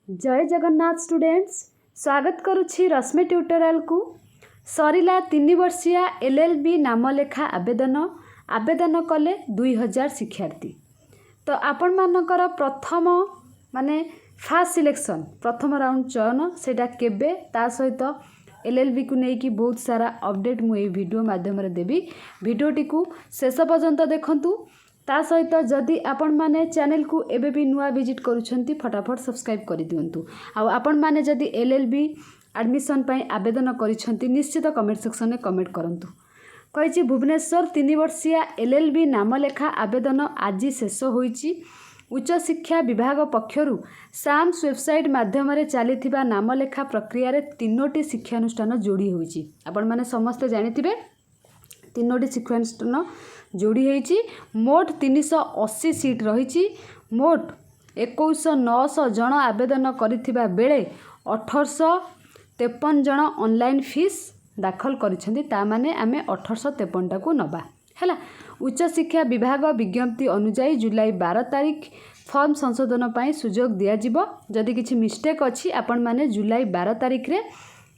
जय जगन्नाथ स्टूडेंट्स स्वागत करुछि रश्मि ट्यूटोरियल को सरिला 3 वर्षिया एलएलबी नामलेखा आवेदन कले 2000 शिक्षार्थी। तो आपण मानकर प्रथम माने फास्ट सिलेक्शन प्रथम राउंड चयन सेटा केबे ता सहित एलएलबी को लेकिन बहुत सारा अपडेट मुझे वीडियो माध्यम देवी वीडियोटी को शेष पर्यंत देखंतु। ता सहित जदि आपण माने चैनल को एबे भी नुआ विजिट करूछंती फटाफट सब्सक्राइब कर दियंतु। आ आपण माने जदि एलएलबी एडमिशन पई आवेदन करिछंती निश्चित कमेंट सेक्शन में कमेंट करंतु। कहिछि भुवनेश्वर 3 वर्षिया एलएलबी नामलेखा आवेदन आज शेष होईछि। उच्च शिक्षा विभाग पक्षरु साम्स वेबसाइट माध्यम चली नामलेखा प्रक्रिया रे 3टी शिक्षानुष्ठान जोड़ी होईछि। आपण माने समस्त जानिथिबे 3टी शिक्षानुष्ठान जोड़ी होईछि। मोट 380 सीट रही। मोट 21,900 जन आवेदन करिथिबा बेले 1853 जन ऑनलाइन फीस दाखल करिसेंती। ता माने आमे 1853 टाकू नबा हैला। उच्च शिक्षा विभाग विज्ञप्ति अनुसार जुलाई 12 तारीख फॉर्म संशोधन पाई सुजोग दिया जिवो। जदि किछि मिस्टेक अछि आपण माने जुलाई 12 तारीख रे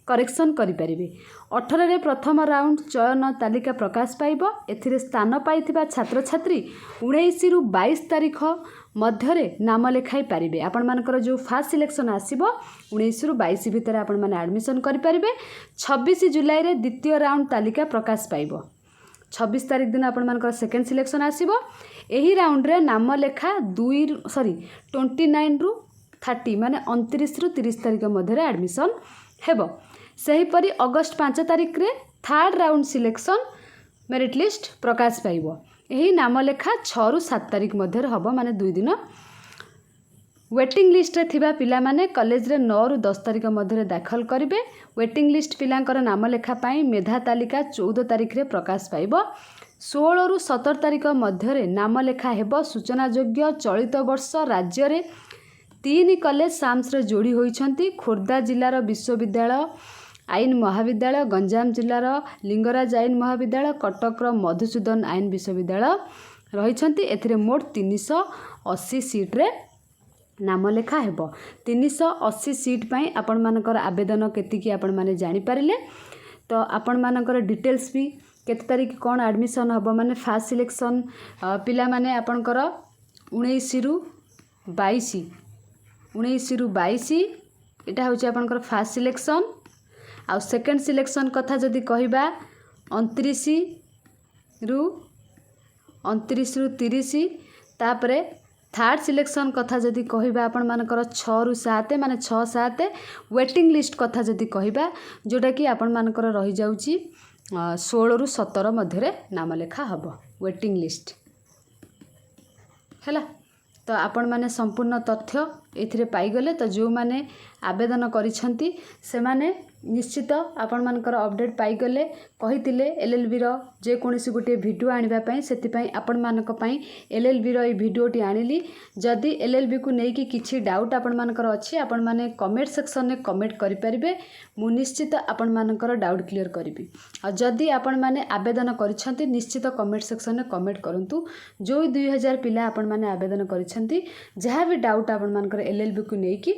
करेक्शन करि परिबे। 18 रे प्रथम राउंड चयन तालिका प्रकाश पाइबो। एथिरे स्थान पाइथिबा छात्र छात्री 19 रु 22 तारीख मध्यरे नाम लेखाई पारिबे। आपण मानकर जो फास्ट सिलेक्शन आसीबो 19 रु 22 भितर आपण माने एडमिशन करि परिबे। 26 जुलाई रे द्वितीय राउंड तालिका प्रकाश पाइबो। 26 तारीख दिन आपण मानकर सेकेंड सिलेक्शन आसीबो। एही राउंड रे नाम लेखा 29 रु 30 माने 29 रु 30 तारीख मध्यरे एडमिशन हेबो। सेहीपरि अगस्त 5 तारीख रे third round selection merit list प्रकाश पाइबो। एही नामलेखा 6 रु 7 तारीख मध्य हबो माने 2 दिन। वेटिंग लिस्ट रे थिबा पिला माने कॉलेज रे 9 रु 10 तारीख मध्य दाखल करिवे। वेटिंग लिस्ट पिलांकर नामलेखा पाई मेधा तालिका 14 तारीख रे प्रकाश पाइबो। 16 रु 17 तारीख मध्य नामलेखा हेबो। सूचना योग्य चलित वर्ष राज्य रे 3 कॉलेज साम्स रे जोड़ी होइछंती। खोर्धा जिल्लार विश्वविद्यालय आईन महाविद्यालय, गंजाम जिल्लार लिंगराज आईन महाविद्यालय, कटक मधुसूदन आईन विश्वविद्यालय रही। एथिरे मोट 380 सीट रे नामलेखा हेबो। 380 सीट पाई आपण मानकर आवेदन केतिकी आपण माने जानि पारिले। तो आपण मानकर डिटेल्स भी केते तारीख कोन एडमिशन हबो माने फास्ट सिलेक्शन पिला माने आपनकर 19 रु 22 एटा होची आपनकर फास्ट सिलेक्शन। आ सेकेंड सिलेक्शन कथा जदि कहिबा 29 रु 30। तापरे थर्ड सिलेक्शन कथा जदि कहिबा आपण मानकर 6 रु 7 माने 6-7। वेटिंग लिस्ट कथा जदि कहिबा जोटा कि आपण मानकर रही जाउची 16 रु 17 मध्यरे नाम लेखा हबो वेटिंग लिस्ट हैला। तो आपण माने संपूर्ण तथ्य एथिरे पाई गले। तो जो माने आवेदन करिसंती से माने निश्चित आपण मानकर अपडेट पाई गले। कहितिले एलएलबी रो जे कोनसी गोटे वीडियो आनिबा पई सेति पई आपण मानक पई एलएलबी रो ए वीडियोटी आनिली। जदि एलएलबी को नेकी किछि डाउट आपण मानकर अछि आपण माने कमेंट सेक्शन में कमेंट करि परिबे। मु निश्चित आपण मानकर डाउट क्लियर करिबी। आ जदि आपण माने आवेदन करिसंती निश्चित कमेंट सेक्शन में कमेंट करंतु। जो 2000 पिला आपण माने आवेदन करिसंती जहाँ भी डाउट आपण मानकर एलएलबी को नेकी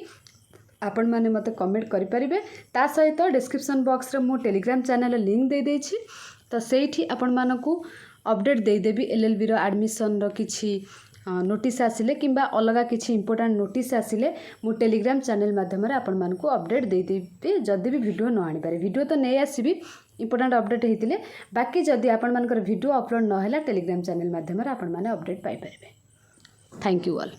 आपण माने मते कमेंट करि परिबे। ता सहित डिस्क्रिप्शन बॉक्स रे मो टेलीग्राम चैनल लिंक दे देछि। तो सेठी आपण मानकू अपडेट दे देबी एलएलबी रो एडमिशन रो किछि नोटिस आसिले किंबा अलगा किछि इंपोर्टेंट नोटिस आसिले मो टेलीग्राम चैनल माध्यम रे आपण मानकू अपडेट दे देबी। जदि भी वीडियो न आनि पारे वीडियो तो नै आसीबी इंपोर्टेंट अपडेट हेतिले। बाकी जदि आपण मानकर वीडियो अपलोड न हैला टेलीग्राम चैनल माध्यम रे आपण माने अपडेट पाई परिबे। Thank you all.